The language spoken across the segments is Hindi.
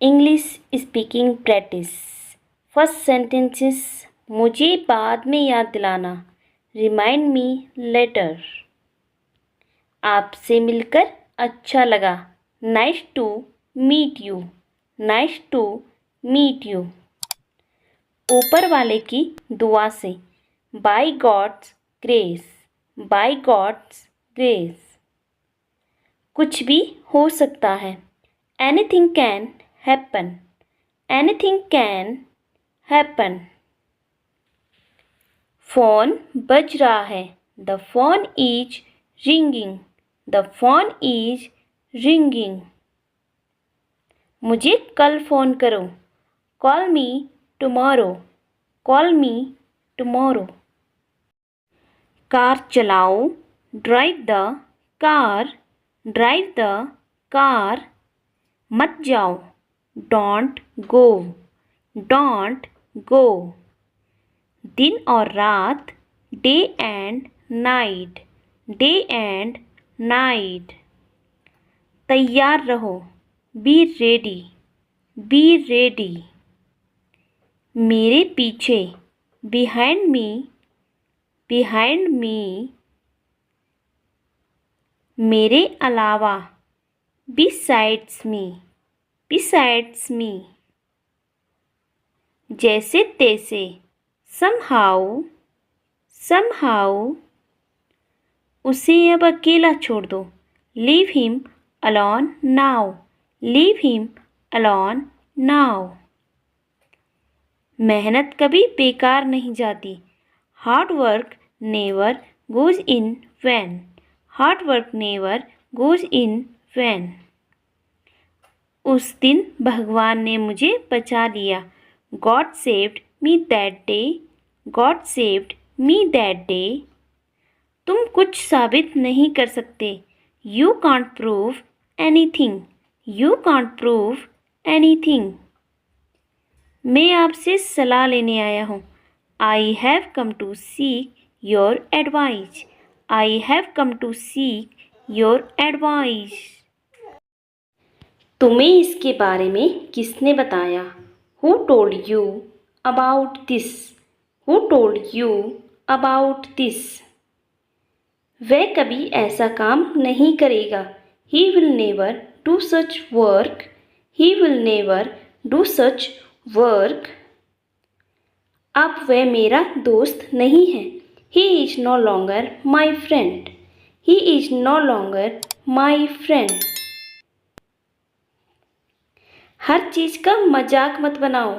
English speaking practice. First sentences. मुझे बाद में याद दिलाना। Remind me later. आपसे मिलकर अच्छा लगा। Nice to meet you. Nice to meet you. ऊपर वाले की दुआ से। By God's grace. By God's grace. कुछ भी हो सकता है। Anything can happen. Anything can happen. Phone बज रहा है। The phone is ringing. The phone is ringing. मुझे कल फ़ोन करो। Call me tomorrow. Call me tomorrow. Car चलाओ। Drive the car. Drive the car. मत जाओ। Don't go. Don't go. दिन और रात। Day and night. Day and night. तैयार रहो। Be ready. Be ready. मेरे पीछे। Behind me. Behind me. मेरे अलावा। Besides me. Besides me. जैसे तैसे। समहाउ। समहाउ। उसे अब अकेला छोड़ दो। Leave him alone now. Leave him alone now. मेहनत कभी बेकार नहीं जाती। Hard work never goes in vain. Hard work never goes in vain. उस दिन भगवान ने मुझे बचा लिया। God saved me that day. God saved me that day. तुम कुछ साबित नहीं कर सकते। You can't prove anything. You can't prove anything. मैं आपसे सलाह लेने आया हूँ। I have come to seek your advice. I have come to seek your advice. तुम्हें इसके बारे में किसने बताया? Who told you about this? Who told you about this? वह कभी ऐसा काम नहीं करेगा। He will never do such work. He will never do such work. अब वह मेरा दोस्त नहीं है। He is no longer my friend. He is no longer my friend. हर चीज़ का मजाक मत बनाओ।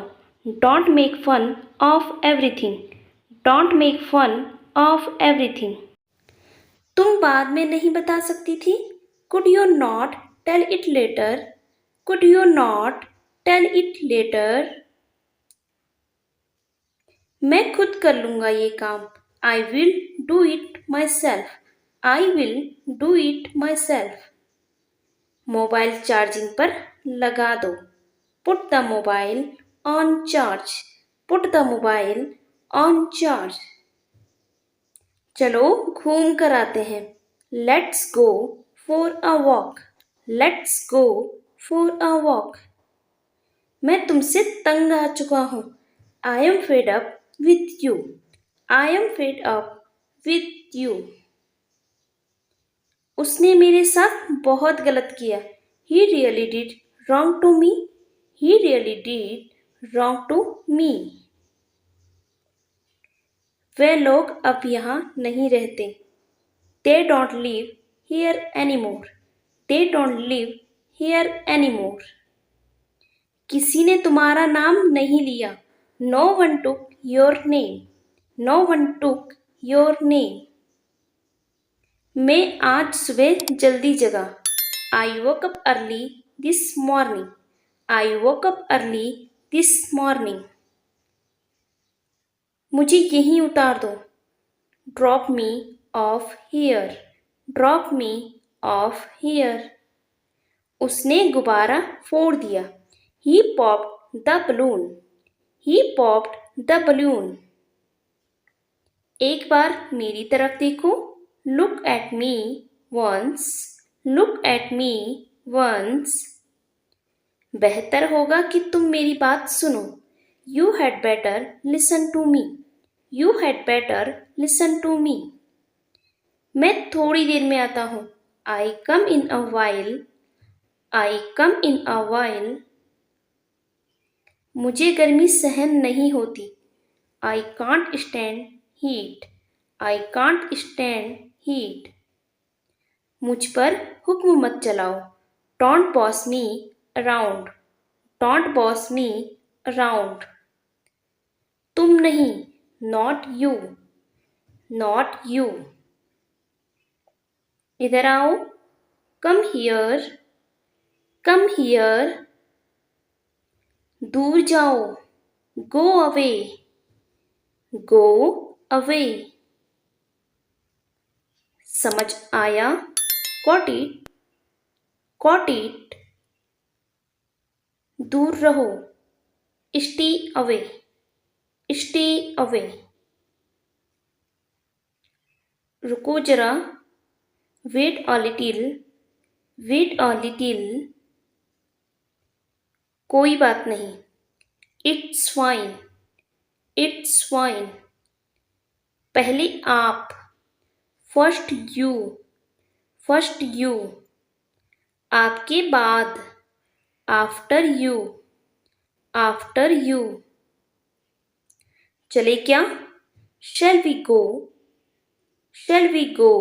Don't make fun of everything. Don't make fun of everything. तुम बाद में नहीं बता सकती थी? Could you not tell it later? Could you not tell it letter? मैं खुद कर लूँगा ये काम। I will do it my self. I will do it my self. Mobile charging पर लगा दो। Put the mobile on charge. Put the mobile on charge. चलो घूम कर आते हैं। Let's go for a walk. Let's go for a walk. मैं तुमसे तंग आ चुका हूँ। I am fed up with you. I am fed up with you. उसने मेरे साथ बहुत गलत किया। He really did wrong to me. He really did wrong to me. वे लोग अब यहाँ नहीं रहते। They don't live here anymore. They don't live here anymore. किसी ने तुम्हारा नाम नहीं लिया। No one took your name. No one took your name. मैं आज सुबह जल्दी जगा। I woke up early this morning. I woke up early this morning. मुझे यहीं उतार दो। Drop me off here. Drop me off here. उसने गुब्बारा फोड़ दिया। He popped the balloon. He popped the balloon. एक बार मेरी तरफ देखो। Look at me once. Look at me once. बेहतर होगा कि तुम मेरी बात सुनो। You had better listen to me. You had better listen to me. मैं थोड़ी देर में आता हूँ। I come in a while. I come in a while. मुझे गर्मी सहन नहीं होती। I can't stand heat. I can't stand heat. मुझ पर हुक्म मत चलाओ। Don't boss me around. Don't boss me around. तुम नहीं, नॉट यू। Not you. इधर आओ। Come here. Come here. दूर जाओ। Go away. Go away. समझ आया? Got it. Got it. दूर रहो। Stay away. Stay away. रुको जरा। Wait a little. Wait a little. कोई बात नहीं। It's fine. It's fine. पहले आप। First you. First you. आपके बाद। After you. After you. चले क्या? Shall we go? Shall we go?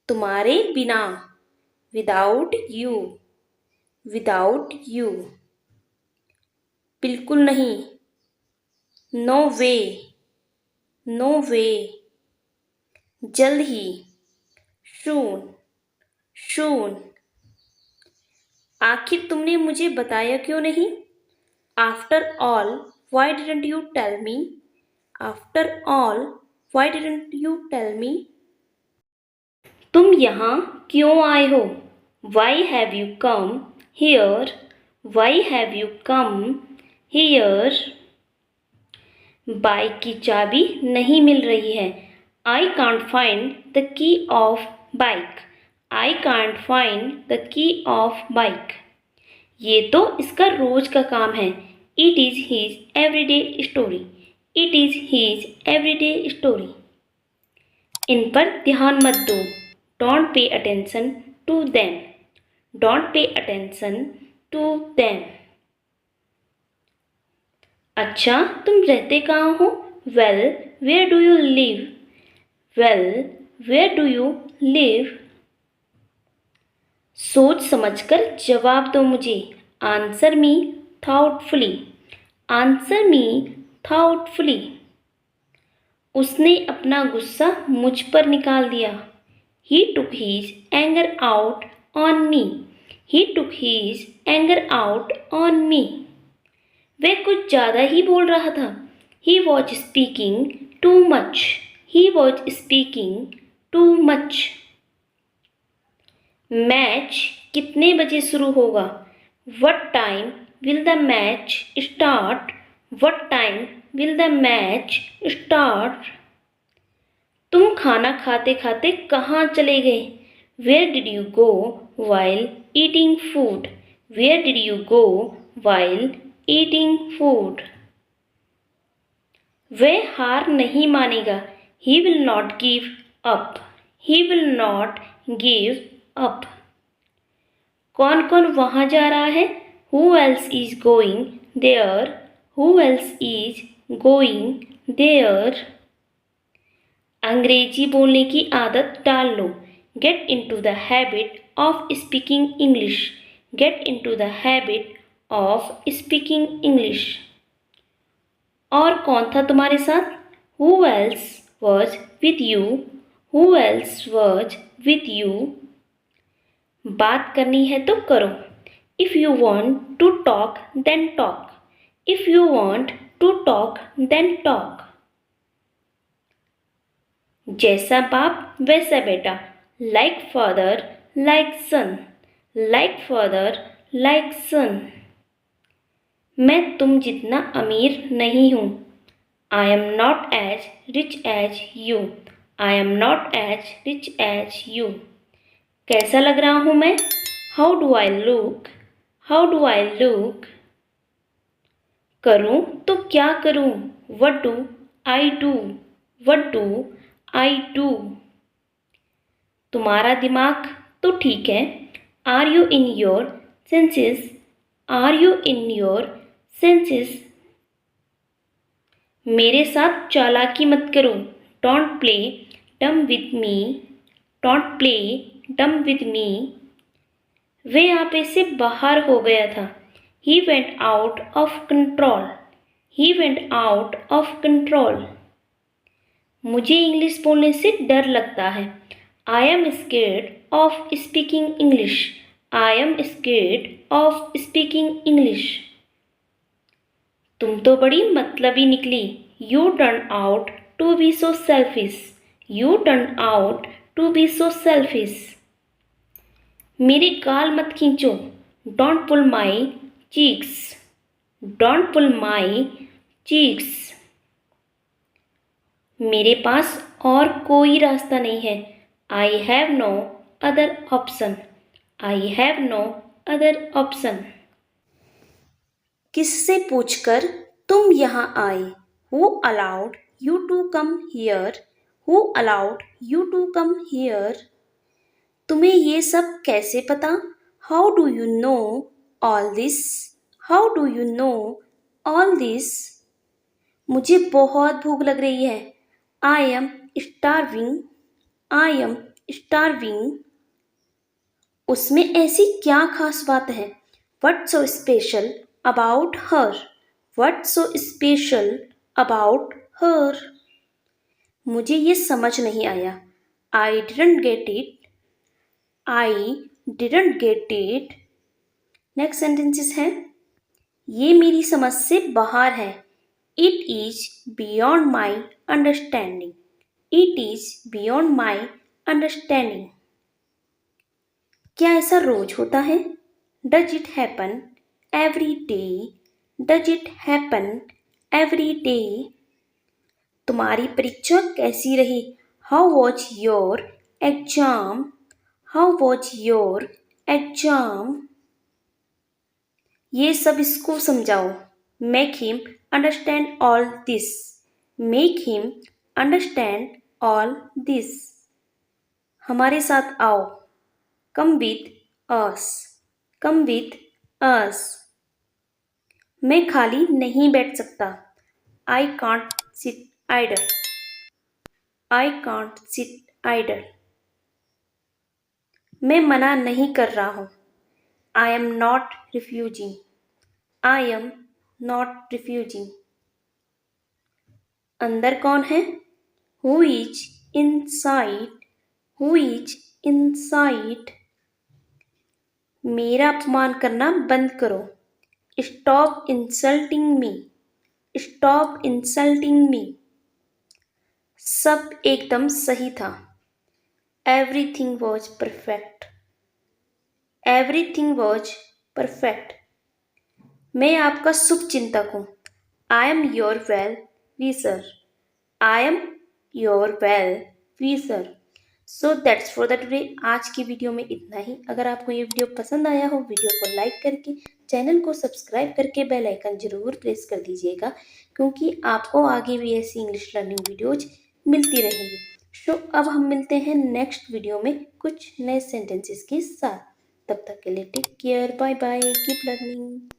तुम्हारे बिना। Without you. Without you. बिल्कुल नहीं। No way. No way. जल्द ही। शून। शून। आखिर तुमने मुझे बताया क्यों नहीं? After all why didn't you tell me? After all why didn't you tell me? तुम यहाँ क्यों आए हो? Why have you come here? Why have you come here? Bike की चाबी नहीं मिल रही है। I can't find the key of bike. I can't find the key of bike. ये तो इसका रोज का काम है। It is his everyday story. It is his everyday story. इन पर ध्यान मत दो। Don't pay attention to them. Don't pay attention to them. अच्छा, तुम रहते कहाँ हो? Well, where do you live? Well, where do you live? सोच समझकर जवाब दो मुझे। Answer me thoughtfully. Answer me thoughtfully. उसने अपना गुस्सा मुझ पर निकाल दिया। He took his anger out on me. He took his anger out on me. वह कुछ ज़्यादा ही बोल रहा था। He was speaking too much. He was speaking too much. Match कितने बजे शुरू होगा? What time will the match start? What time will the match start? तुम खाना खाते खाते कहाँ चले गए? Where did you go while eating food? Where did you go while eating food? वह हार नहीं मानेगा। He will not give up. He will not give up. कौन कौन वहाँ जा रहा है? Who else is going there? Who else is going there? अंग्रेजी बोलने की आदत डाल लो। Get into the habit of speaking English. Get into the habit of speaking English. और कौन था तुम्हारे साथ? Who else was with you? Who else was with you? बात करनी है तो करो। If you want to talk, then talk. If you want to talk, then talk. जैसा बाप वैसा बेटा। Like father, like son. Like father, like son. मैं तुम जितना अमीर नहीं हूँ। I am not as rich as you. I am not as rich as you. कैसा लग रहा हूँ मैं? How do I look, how do I look. करूं तो क्या करूं, what do I do, what do I do. तुम्हारा दिमाग तो ठीक है, are you in your senses, are you in your senses. मेरे साथ चालाकी मत करो, don't play dumb with me, don't play dumb with me. वे आपे से बाहर हो गया था, he went out of control, he went out of control. मुझे इंग्लिश बोलने से डर लगता है, I am scared of speaking English, I am scared of speaking English. तुम तो बड़ी मतलबी निकली, you turn out to be so selfish, you turn out to be so selfish. मेरे गाल मत खींचो, don't pull my cheeks, don't pull my cheeks. मेरे पास और कोई रास्ता नहीं है, I have no other option, I have no other option. किससे पूछकर तुम यहाँ आए, who allowed you to come here, who allowed you to come here. तुम्हें ये सब कैसे पता, how do you know all this, how do you know all this. मुझे बहुत भूख लग रही है, I am starving, I am starving. उसमें ऐसी क्या खास बात है, what so special about her, what so special about her. मुझे ये समझ नहीं आया, I didn't get it, I didn't get it. Next sentences है, ये मेरी समझ से बाहर है, it is beyond my understanding, it is beyond my understanding. क्या ऐसा रोज होता है, does it happen every day, does it happen every day. तुम्हारी परीक्षा कैसी रही, how was your exam, how was your exam. ये सब इसको समझाओ, make him understand all this, make him understand all this. हमारे साथ आओ, come with us, come with us. मैं खाली नहीं बैठ सकता, I can't sit idle, I can't sit idle. मैं मना नहीं कर रहा हूँ, I am not refusing, I am not refusing. अंदर कौन है, who is inside, who is inside. मेरा अपमान करना बंद करो, stop insulting me, stop insulting me. सब एकदम सही था, everything was perfect, everything was perfect. मैं आपका शुभ चिंतक हूँ, I am your well wisher, I am your well wisher. So that's for the today. आज की वीडियो में इतना ही। अगर आपको ये वीडियो पसंद आया हो, वीडियो को लाइक करके, चैनल को सब्सक्राइब करके बेल आइकन जरूर प्रेस कर दीजिएगा, क्योंकि आपको आगे भी ऐसी इंग्लिश लर्निंग वीडियोज मिलती रहेंगी। सो अब हम मिलते हैं नेक्स्ट वीडियो में कुछ नए सेंटेंसेस के साथ। तब तक के लिए take care, bye bye, keep learning.